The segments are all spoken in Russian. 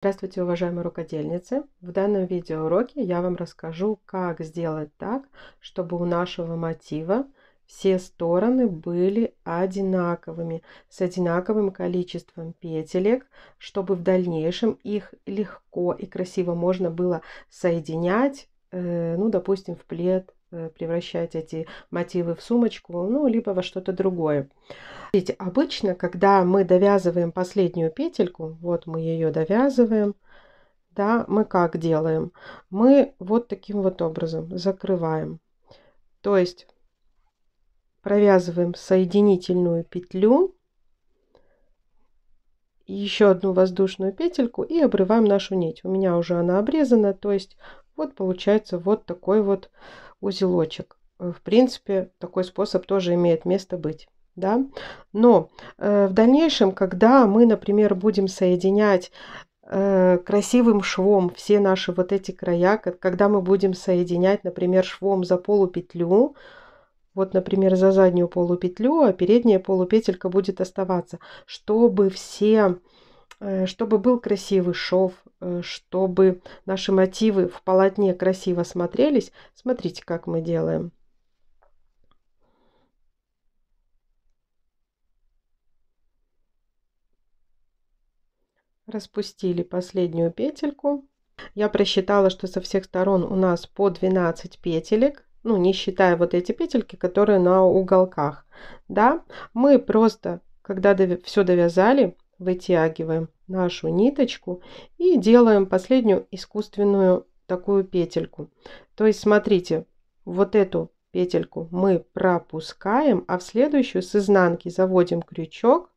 Здравствуйте, уважаемые рукодельницы! В данном видеоуроке я вам расскажу, как сделать так, чтобы у нашего мотива все стороны были одинаковыми, с одинаковым количеством петелек, чтобы в дальнейшем их легко и красиво можно было соединять, ну, допустим, в плед, превращать эти мотивы в сумочку, ну, либо во что-то другое. Смотрите, обычно, когда мы довязываем последнюю петельку, вот мы ее довязываем, да, мы как делаем? Мы вот таким вот образом закрываем. То есть провязываем соединительную петлю, еще одну воздушную петельку и обрываем нашу нить. У меня уже она обрезана, то есть вот получается вот такой вот узелочек. В принципе, такой способ тоже имеет место быть. Да? Но в дальнейшем, когда мы, например, будем соединять красивым швом все наши вот эти края, когда мы будем соединять, например, швом за полупетлю, вот, например, за заднюю полупетлю, а передняя полупетелька будет оставаться, чтобы чтобы был красивый шов, чтобы наши мотивы в полотне красиво смотрелись. Смотрите, как мы делаем. Распустили последнюю петельку. Я просчитала, что со всех сторон у нас по 12 петелек, ну, не считая вот эти петельки, которые на уголках. Да, мы просто, когда все довязали, вытягиваем нашу ниточку и делаем последнюю искусственную такую петельку. То есть, смотрите, вот эту петельку мы пропускаем, а в следующую с изнанки заводим крючок.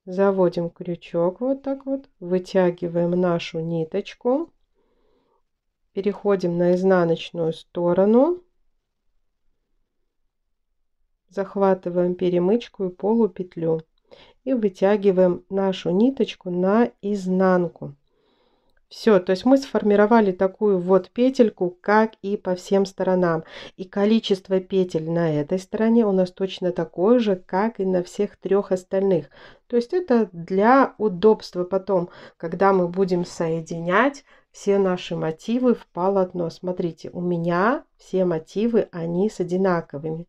Заводим крючок вот так вот, вытягиваем нашу ниточку, переходим на изнаночную сторону, захватываем перемычку и полупетлю и вытягиваем нашу ниточку на изнанку. Все, то есть мы сформировали такую вот петельку, как и по всем сторонам. И количество петель на этой стороне у нас точно такое же, как и на всех трех остальных. То есть это для удобства потом, когда мы будем соединять все наши мотивы в полотно. Смотрите, у меня все мотивы, они с одинаковыми.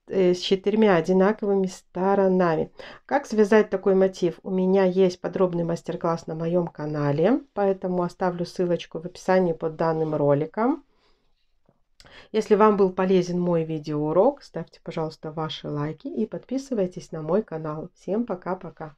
С 4 одинаковыми сторонами. Как связать такой мотив? У меня есть подробный мастер-класс на моем канале, поэтому оставлю ссылочку в описании под данным роликом. Если вам был полезен мой видеоурок, ставьте, пожалуйста, ваши лайки и подписывайтесь на мой канал. Всем пока-пока!